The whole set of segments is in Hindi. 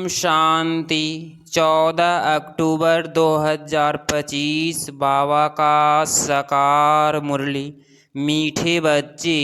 शांति। 14 अक्टूबर 2025 बाबा का साकार मुरली। मीठे बच्चे,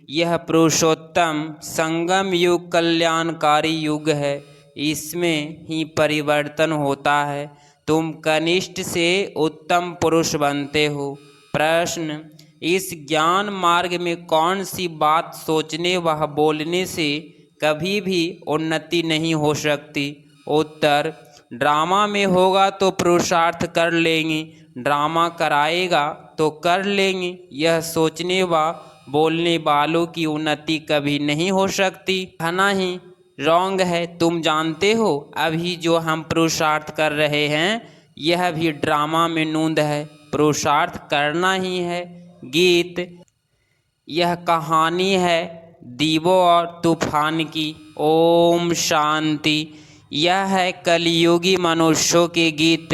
यह पुरुषोत्तम संगम युग कल्याणकारी युग है। इसमें ही परिवर्तन होता है। तुम कनिष्ठ से उत्तम पुरुष बनते हो। प्रश्न: इस ज्ञान मार्ग में कौन सी बात सोचने व बोलने से कभी भी उन्नति नहीं हो सकती? उत्तर: ड्रामा में होगा तो पुरुषार्थ कर लेंगे, ड्रामा कराएगा तो कर लेंगे। यह सोचने व बोलने वालों की उन्नति कभी नहीं हो सकती। कहना ही रॉन्ग है। तुम जानते हो अभी जो हम पुरुषार्थ कर रहे हैं यह भी ड्रामा में नूंद है। पुरुषार्थ करना ही है। गीत: यह कहानी है दीवों और तूफान की। ओम शांति। यह है कलियुगी मनुष्यों के गीत,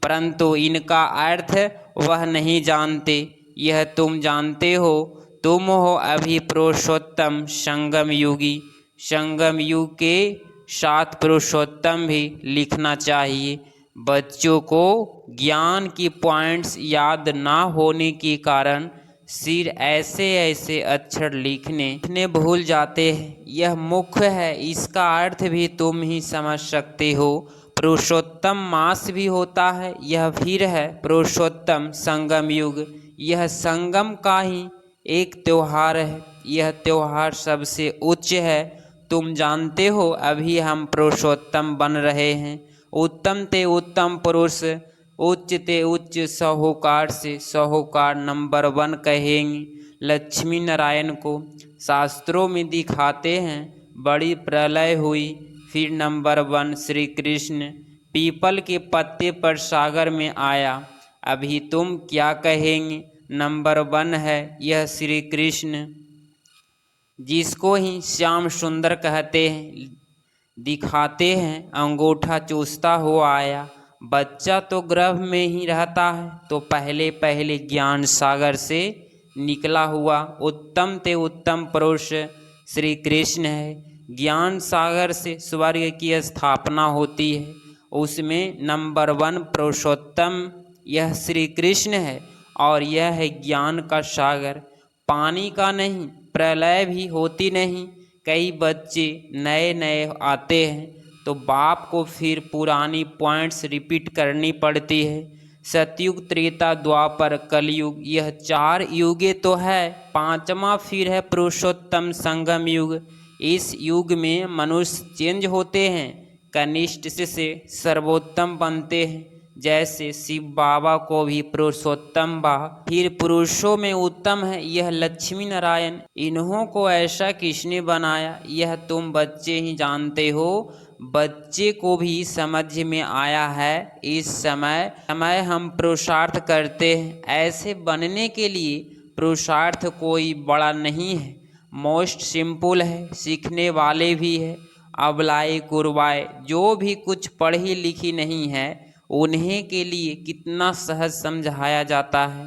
परंतु इनका अर्थ वह नहीं जानते। यह तुम जानते हो। तुम हो अभी पुरुषोत्तम संगम युगी। संगम युग के साथ पुरुषोत्तम भी लिखना चाहिए। बच्चों को ज्ञान की पॉइंट्स याद ना होने के कारण सिर ऐसे ऐसे अक्षर लिखने भूल जाते हैं। यह मुख्य है, इसका अर्थ भी तुम ही समझ सकते हो। पुरुषोत्तम मास भी होता है। यह फिर है पुरुषोत्तम संगम युग। यह संगम का ही एक त्योहार है। यह त्योहार सबसे उच्च है। तुम जानते हो अभी हम पुरुषोत्तम बन रहे हैं। उत्तम ते उत्तम पुरुष, उच्च ते उच्च साहूकार से साहूकार नंबर 1 कहेंगे। लक्ष्मी नारायण को शास्त्रों में दिखाते हैं। बड़ी प्रलय हुई, फिर नंबर 1 श्री कृष्ण पीपल के पत्ते पर सागर में आया। अभी तुम क्या कहेंगे? नंबर 1 है यह श्री कृष्ण, जिसको ही श्याम सुंदर कहते हैं। दिखाते हैं अंगूठा चूसता हुआ आया। बच्चा तो गर्भ में ही रहता है, तो पहले पहले ज्ञान सागर से निकला हुआ उत्तम ते उत्तम पुरुष श्री कृष्ण है। ज्ञान सागर से स्वर्ग की स्थापना होती है। उसमें नंबर 1 पुरुषोत्तम यह श्री कृष्ण है। और यह है ज्ञान का सागर, पानी का नहीं। प्रलय भी होती नहीं। कई बच्चे नए नए आते हैं तो बाप को फिर पुरानी पॉइंट्स रिपीट करनी पड़ती है। सतयुग, त्रेता, द्वापर, कलयुग, यह 4 युगे तो है। 5वां फिर है पुरुषोत्तम संगम युग। इस युग में मनुष्य चेंज होते हैं, कनिष्ठ से सर्वोत्तम बनते हैं। जैसे शिव बाबा को भी पुरुषोत्तम फिर पुरुषों में उत्तम है यह लक्ष्मी नारायण। इन्हों को ऐसा किसने बनाया यह तुम बच्चे ही जानते हो। बच्चे को भी समझ में आया है। इस समय हम पुरुषार्थ करते हैं। ऐसे बनने के लिए पुरुषार्थ कोई बड़ा नहीं है, मोस्ट सिंपल है। सीखने वाले भी है। अबलाए गुरबाए जो भी कुछ पढ़ी लिखी नहीं है उन्हें के लिए कितना सहज समझाया जाता है।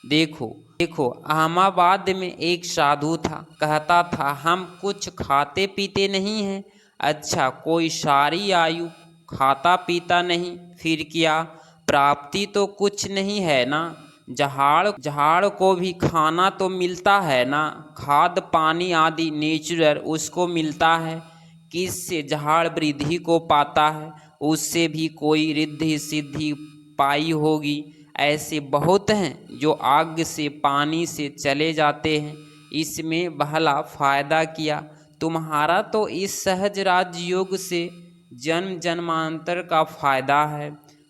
देखो अहमदाबाद में एक साधु था, कहता था हम कुछ खाते पीते नहीं हैं। अच्छा, कोई सारी आयु खाता पीता नहीं, फिर क्या? प्राप्ति तो कुछ नहीं है ना। झाड़ को भी खाना तो मिलता है ना। खाद पानी आदि नेचुरल उसको मिलता है। किससे झाड़ वृद्धि को पाता है? उससे भी कोई रिद्धि सिद्धि पाई होगी। ऐसे बहुत हैं जो आग से पानी से चले जाते हैं। इसमें भला फायदा किया तुम्हारा तो इस सहज राजयोग से जन्म जन्मांतर का फायदा है।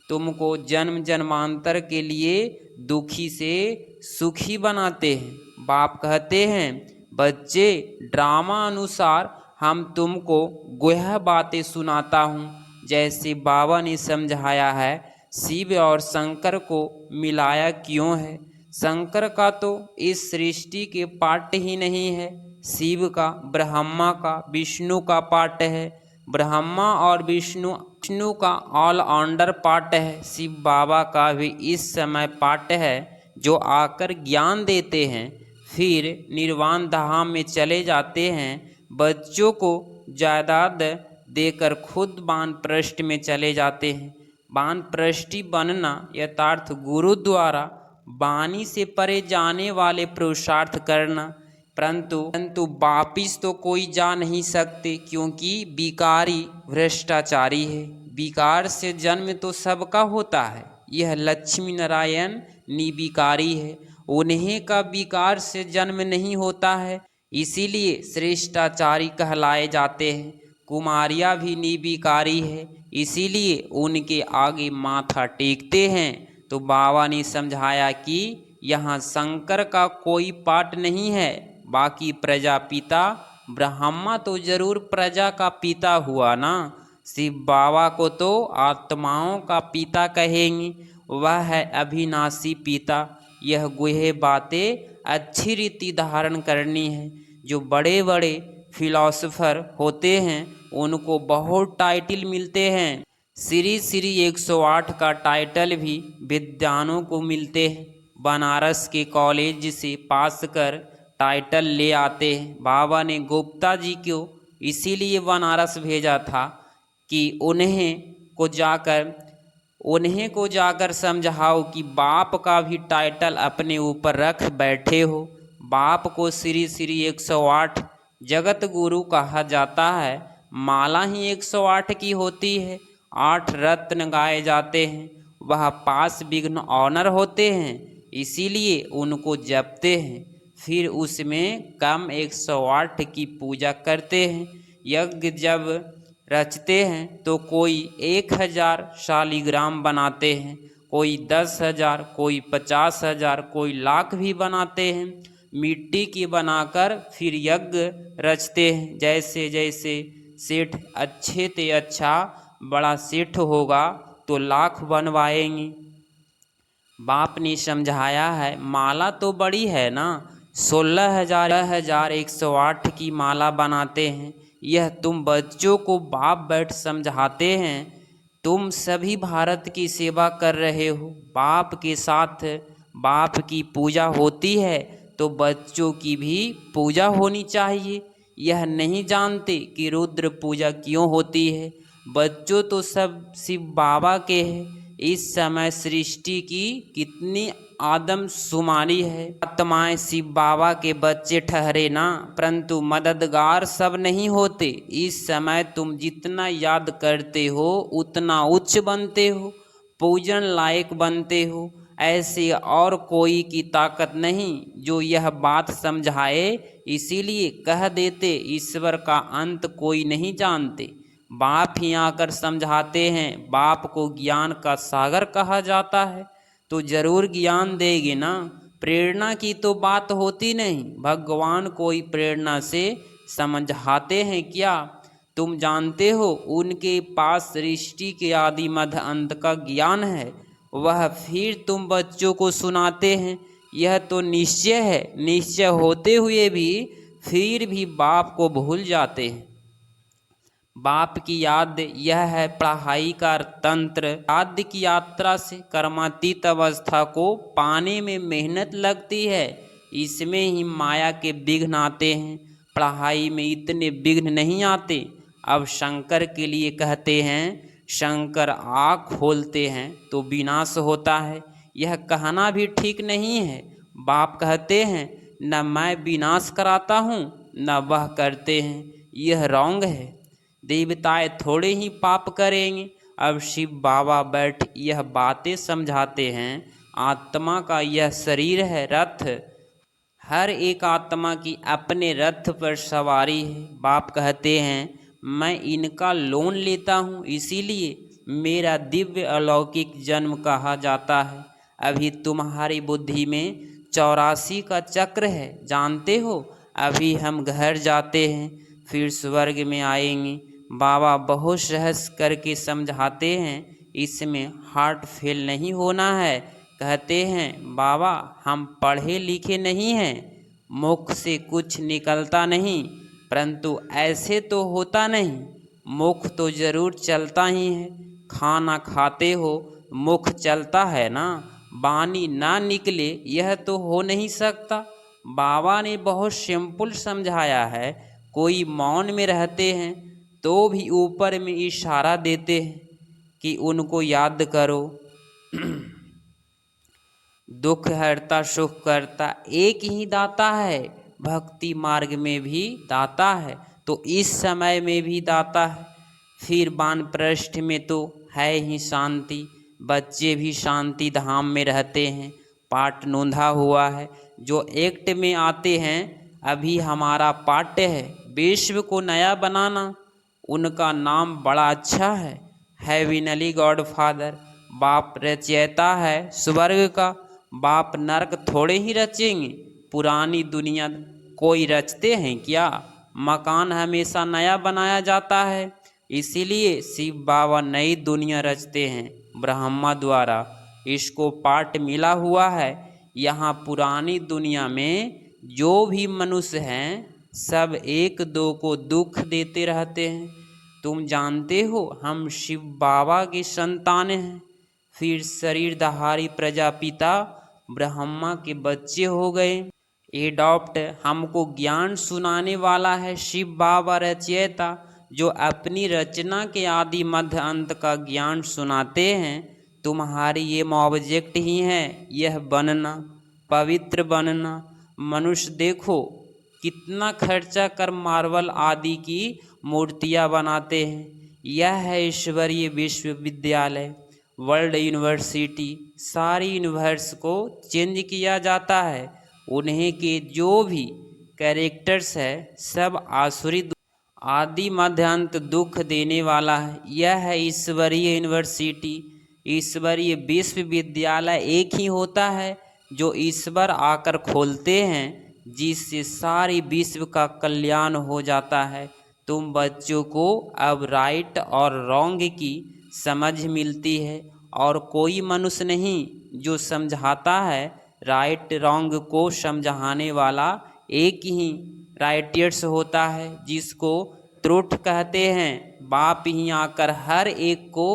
तुमको जन्म जन्मांतर के लिए दुखी से सुखी बनाते हैं। बाप कहते हैं बच्चे, ड्रामा अनुसार हम तुमको गुह्य बातें सुनाता हूँ। जैसे बाबा ने समझाया है, शिव और शंकर को मिलाया क्यों है? शंकर का तो इस सृष्टि के पार्ट ही नहीं है। शिव का, ब्रह्मा का, विष्णु का पार्ट है। ब्रह्मा और विष्णु का ऑलराउंडर पार्ट है। शिव बाबा का भी इस समय पार्ट है, जो आकर ज्ञान देते हैं, फिर निर्वाण धाम में चले जाते हैं। बच्चों को जायदाद देकर खुद वानप्रस्थ में चले जाते हैं। वानप्रस्थी बनना यथार्थ गुरु द्वारा वाणी से परे जाने वाले पुरुषार्थ करना, परंतु वापिस तो कोई जा नहीं सकते, क्योंकि विकारी भ्रष्टाचारी है। विकार से जन्म तो सबका होता है। यह लक्ष्मी नारायण निर्विकारी है, उन्हें का विकार से जन्म नहीं होता है, इसीलिए श्रेष्ठाचारी कहलाए जाते हैं। कुमारियाँ भी निर्विकारी है, इसीलिए उनके आगे माथा टेकते हैं। तो बाबा ने समझाया कि यहाँ शंकर का कोई पाठ नहीं है, बाकी प्रजापिता ब्रह्मा तो जरूर प्रजा का पिता हुआ ना। शिव बाबा को तो आत्माओं का पिता कहेंगे, वह है अविनाशी पिता। यह गुहे बातें अच्छी रीति धारण करनी है। जो बड़े बड़े फिलॉसफर होते हैं उनको बहुत टाइटल मिलते हैं। श्री 108 का टाइटल भी विद्वानों को मिलते हैं। बनारस के कॉलेज से पास कर टाइटल ले आते हैं। बाबा ने गुप्ता जी को इसीलिए बनारस भेजा था कि उन्हें को जाकर समझाओ कि बाप का भी टाइटल अपने ऊपर रख बैठे हो। बाप को श्री 108 जगत गुरु कहा जाता है। माला ही 108 की होती है। 8 रत्न गाए जाते हैं। वह पास विघ्न ऑनर होते हैं, इसीलिए उनको जपते हैं। फिर उसमें कम 108 की पूजा करते हैं। यज्ञ जब रचते हैं तो कोई 1000 शालिग्राम बनाते हैं, कोई 10,000, कोई 50,000, कोई लाख भी बनाते हैं। मिट्टी की बनाकर फिर यज्ञ रचते हैं। जैसे जैसे सेठ अच्छे से अच्छा बड़ा सेठ होगा तो लाख बनवाएंगे। बाप ने समझाया है माला तो बड़ी है ना, 16,108 की माला बनाते हैं। यह तुम बच्चों को बाप बैठ समझाते हैं। तुम सभी भारत की सेवा कर रहे हो। बाप के साथ बाप की पूजा होती है तो बच्चों की भी पूजा होनी चाहिए। यह नहीं जानते कि रुद्र पूजा क्यों होती है। बच्चों तो सब शिव बाबा के हैं। इस समय सृष्टि की कितनी आदमशुमारी है। आत्माएं शिव बाबा के बच्चे ठहरे ना, परंतु मददगार सब नहीं होते। इस समय तुम जितना याद करते हो उतना उच्च बनते हो, पूजन लायक बनते हो। ऐसे और कोई की ताकत नहीं जो यह बात समझाए, इसीलिए कह देते ईश्वर का अंत कोई नहीं जानते। बाप ही आकर समझाते हैं। बाप को ज्ञान का सागर कहा जाता है, तो जरूर ज्ञान देंगे ना। प्रेरणा की तो बात होती नहीं। भगवान कोई प्रेरणा से समझाते हैं क्या? तुम जानते हो उनके पास सृष्टि के आदि मध्य अंत का ज्ञान है, वह फिर तुम बच्चों को सुनाते हैं। यह तो निश्चय है। निश्चय होते हुए भी फिर भी बाप को भूल जाते हैं। बाप की याद यह है पढ़ाई का तंत्र। आद्य की यात्रा से कर्मातीत अवस्था को पाने में मेहनत लगती है। इसमें ही माया के विघ्न आते हैं। पढ़ाई में इतने विघ्न नहीं आते। अब शंकर के लिए कहते हैं, शंकर आँख खोलते हैं तो विनाश होता है। यह कहना भी ठीक नहीं है। बाप कहते हैं न मैं विनाश कराता हूँ न वह करते हैं, यह रॉन्ग है। देवताएं थोड़े ही पाप करेंगे। अब शिव बाबा बैठ यह बातें समझाते हैं। आत्मा का यह शरीर है रथ, हर एक आत्मा की अपने रथ पर सवारी है। बाप कहते हैं मैं इनका लोन लेता हूँ, इसीलिए मेरा दिव्य अलौकिक जन्म कहा जाता है। अभी तुम्हारी बुद्धि में 84 का चक्र है, जानते हो। अभी हम घर जाते हैं, फिर स्वर्ग में आएंगे। बाबा बहुत रहस्य करके समझाते हैं। इसमें हार्ट फेल नहीं होना है। कहते हैं बाबा हम पढ़े लिखे नहीं हैं, मुख से कुछ निकलता नहीं, परंतु ऐसे तो होता नहीं। मुख तो जरूर चलता ही है। खाना खाते हो मुख चलता है ना, वाणी ना निकले यह तो हो नहीं सकता। बाबा ने बहुत सिंपल समझाया है। कोई मौन में रहते हैं तो भी ऊपर में इशारा देते हैं कि उनको याद करो। दुख हरता सुख करता एक ही दाता है, भक्ति मार्ग में भी दाता है, तो इस समय में भी दाता है। फिर वानप्रस्थ में तो है ही शांति, बच्चे भी शांति धाम में रहते हैं। पाठ नोंधा हुआ है, जो एक्ट में आते हैं अभी हमारा पाठ है विश्व को नया बनाना। उनका नाम बड़ा अच्छा है, हेविनली गॉड फादर। बाप रचयिता है स्वर्ग का, बाप नरक थोड़े ही रचेंगे। पुरानी दुनिया कोई रचते हैं क्या? मकान हमेशा नया बनाया जाता है, इसीलिए शिव बाबा नई दुनिया रचते हैं ब्रह्मा द्वारा। इसको पाठ मिला हुआ है। यहाँ पुरानी दुनिया में जो भी मनुष्य हैं सब एक दो को दुख देते रहते हैं। तुम जानते हो हम शिव बाबा की संतान हैं। फिर शरीरधारी प्रजापिता ब्रह्मा के बच्चे हो गए। एडॉप्ट हमको ज्ञान सुनाने वाला है शिव बाबा रचयिता, जो अपनी रचना के आदि मध्य अंत का ज्ञान सुनाते हैं। तुम्हारी ये ऑब्जेक्ट ही है, यह बनना, पवित्र बनना। मनुष्य देखो कितना खर्चा कर मार्बल आदि की मूर्तियां बनाते हैं। यह है ईश्वरीय विश्वविद्यालय, वर्ल्ड यूनिवर्सिटी। सारी यूनिवर्स को चेंज किया जाता है। उन्हें के जो भी कैरेक्टर्स है सब आसुरी आदि मध्यांत दुख देने वाला है। यह है ईश्वरीय यूनिवर्सिटी। ईश्वरीय विश्वविद्यालय एक ही होता है जो ईश्वर आकर खोलते हैं, जिससे सारी विश्व का कल्याण हो जाता है। तुम बच्चों को अब राइट और रॉन्ग की समझ मिलती है, और कोई मनुष्य नहीं जो समझाता है। राइट रॉन्ग को समझाने वाला एक ही राइटियर्स होता है, जिसको त्रुट कहते हैं। बाप ही आकर हर एक को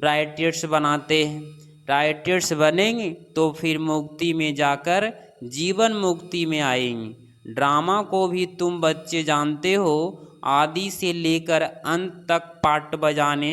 राइटियर्स बनाते हैं। राइटियर्स बनेंगे तो फिर मुक्ति में जाकर जीवन मुक्ति में आएंगे। ड्रामा को भी तुम बच्चे जानते हो, आदि से लेकर अंत तक पार्ट बजाने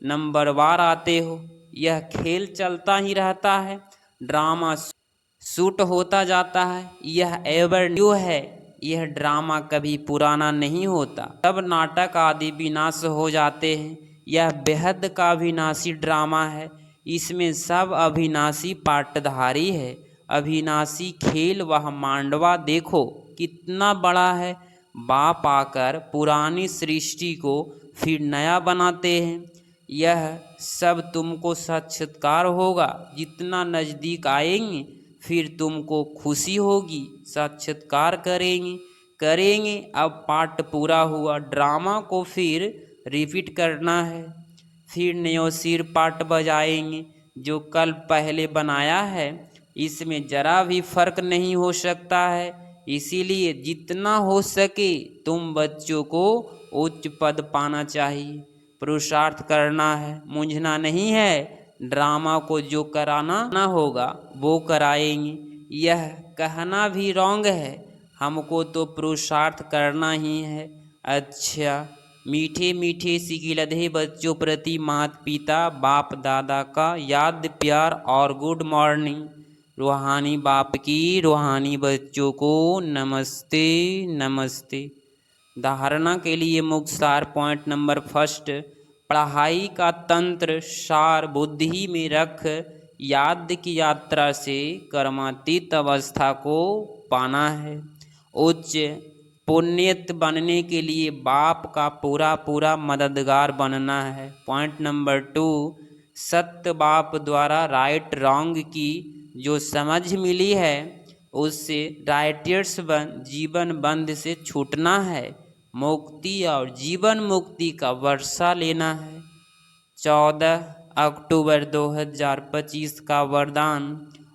नंबरवार आते हो। यह खेल चलता ही रहता है, ड्रामा शूट होता जाता है। यह एवर न्यू है, यह ड्रामा कभी पुराना नहीं होता। सब नाटक आदि विनाश हो जाते हैं। यह बेहद का अविनाशी ड्रामा है, इसमें सब अविनाशी पाटधारी है। अविनाशी खेल वह मांडवा देखो कितना बड़ा है। बाप आकर पुरानी सृष्टि को फिर नया बनाते हैं। यह सब तुमको साक्षात्कार होगा। जितना नज़दीक आएंगे फिर तुमको खुशी होगी। साक्षात्कार करेंगे। अब पाठ पूरा हुआ, ड्रामा को फिर रिपीट करना है। फिर नयो सिर पाठ बजाएंगे जो कल पहले बनाया है। इसमें जरा भी फर्क नहीं हो सकता है, इसीलिए जितना हो सके तुम बच्चों को उच्च पद पाना चाहिए। पुरुषार्थ करना है, मूंझना नहीं है। ड्रामा को जो कराना ना होगा वो कराएंगे। यह कहना भी रॉन्ग है, हमको तो पुरुषार्थ करना ही है। अच्छा, मीठे मीठे सिकिलधे बच्चों प्रति माता पिता बाप दादा का याद प्यार और गुड मॉर्निंग। रूहानी बाप की रूहानी बच्चों को नमस्ते नमस्ते। धारणा के लिए मुख्य सार पॉइंट नंबर फर्स्ट, पढ़ाई का तंत्र सार बुद्धि में रख याद की यात्रा से कर्मातीत अवस्था को पाना है। उच्च पुण्यत बनने के लिए बाप का पूरा मददगार बनना है। पॉइंट नंबर 2, सत्य बाप द्वारा राइट रॉन्ग की जो समझ मिली है उससे राइटियर्स जीवन बंध से छूटना है। मुक्ति और जीवन मुक्ति का वर्षा लेना है। 14 अक्टूबर 2025 का वरदान,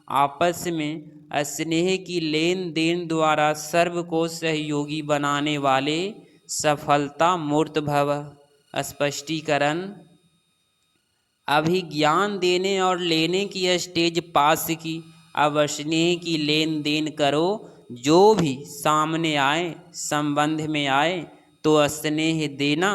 आपस में स्नेह की लेन देन द्वारा सर्व को सहयोगी बनाने वाले सफलता मूर्त भव। स्पष्टीकरण, अभी ज्ञान देने और लेने की स्टेज पास की, अब स्नेह की लेन देन करो। जो भी सामने आए संबंध में आए तो स्नेह देना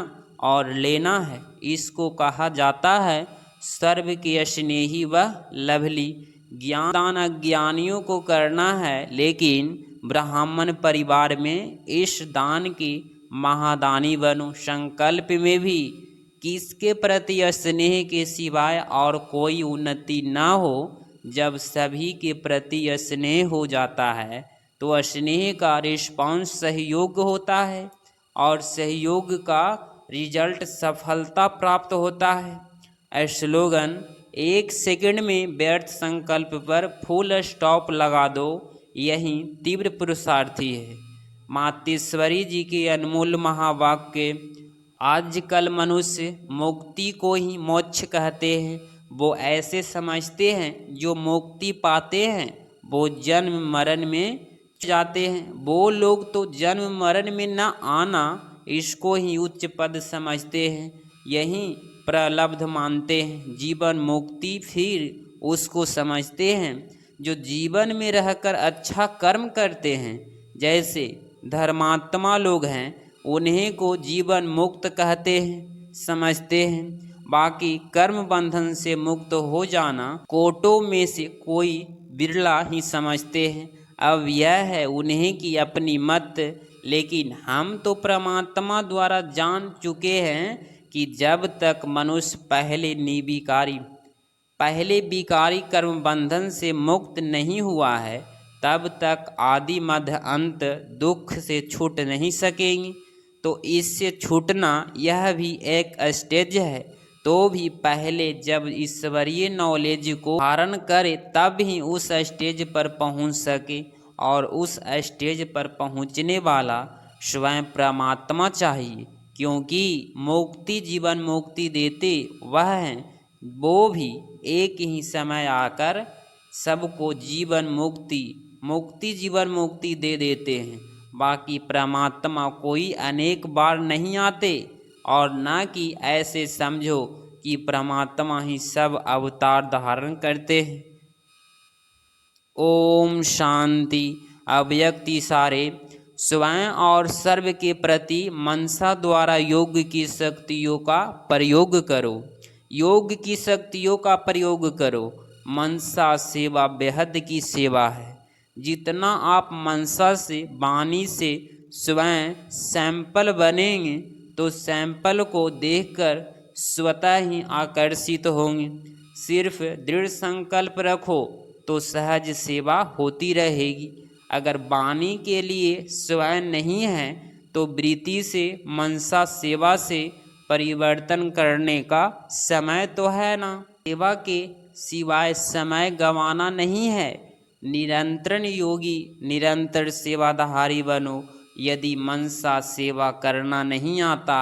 और लेना है, इसको कहा जाता है सर्व के स्नेही व लवली। ज्ञान दान अज्ञानियों को करना है, लेकिन ब्राह्मण परिवार में इस दान की महादानी बनो। संकल्प में भी किसके प्रति स्नेह के सिवाय और कोई उन्नति न हो। जब सभी के प्रति स्नेह हो जाता है तो स्नेह का रिस्पॉन्स सहयोग होता है और सहयोग का रिजल्ट सफलता प्राप्त होता है। स्लोगन: 1 सेकंड में व्यर्थ संकल्प पर फुल स्टॉप लगा दो, यही तीव्र पुरुषार्थी है। मातेश्वरी जी के अनमोल महावाक्य: आजकल मनुष्य मुक्ति को ही मोक्ष कहते हैं। वो ऐसे समझते हैं जो मुक्ति पाते हैं वो जन्म मरण में जाते हैं। वो लोग तो जन्म मरण में न आना इसको ही उच्च पद समझते हैं, यही प्रलब्ध मानते हैं। जीवन मुक्ति फिर उसको समझते हैं जो जीवन में रहकर अच्छा कर्म करते हैं। जैसे धर्मात्मा लोग हैं उन्हें को जीवन मुक्त कहते हैं, समझते हैं। बाकी कर्म बंधन से मुक्त हो जाना कोटों में से कोई बिरला ही समझते हैं। अब यह है उन्हें की अपनी मत, लेकिन हम तो परमात्मा द्वारा जान चुके हैं कि जब तक मनुष्य पहले विकारी कर्म बंधन से मुक्त नहीं हुआ है तब तक आदि मध्य अंत दुख से छूट नहीं सकेंगे। तो इससे छूटना यह भी एक स्टेज है, तो भी पहले जब ईश्वरीय नॉलेज को धारण करे तब ही उस स्टेज पर पहुंच सके। और उस स्टेज पर पहुंचने वाला स्वयं परमात्मा चाहिए, क्योंकि मुक्ति जीवन मुक्ति देते वह हैं। वो भी एक ही समय आकर सबको जीवन मुक्ति जीवन मुक्ति दे देते हैं। बाकी परमात्मा कोई अनेक बार नहीं आते, और न कि ऐसे समझो कि परमात्मा ही सब अवतार धारण करते हैं। ओम शांति। अव्यक्ति सारे स्वयं और सर्व के प्रति मनसा द्वारा योग की शक्तियों का प्रयोग करो। योग की शक्तियों का प्रयोग करो। मनसा सेवा बेहद की सेवा है। जितना आप मनसा से वाणी से स्वयं सैंपल बनेंगे तो सैंपल को देखकर स्वतः ही आकर्षित होंगे। सिर्फ दृढ़ संकल्प रखो तो सहज सेवा होती रहेगी। अगर वाणी के लिए स्वयं नहीं है तो वृत्ति से मनसा सेवा से परिवर्तन करने का समय तो है ना। सेवा के सिवाय समय गंवाना नहीं है। निरंतर योगी निरंतर सेवाधारी बनो। यदि मनसा सेवा करना नहीं आता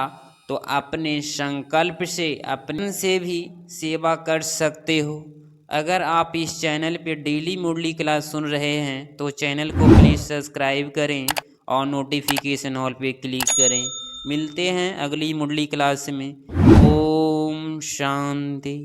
तो अपने संकल्प से अपने से भी सेवा कर सकते हो। अगर आप इस चैनल पे डेली मुरली क्लास सुन रहे हैं तो चैनल को प्लीज़ सब्सक्राइब करें और नोटिफिकेशन ऑल पे क्लिक करें। मिलते हैं अगली मुरली क्लास में। ओम शांति।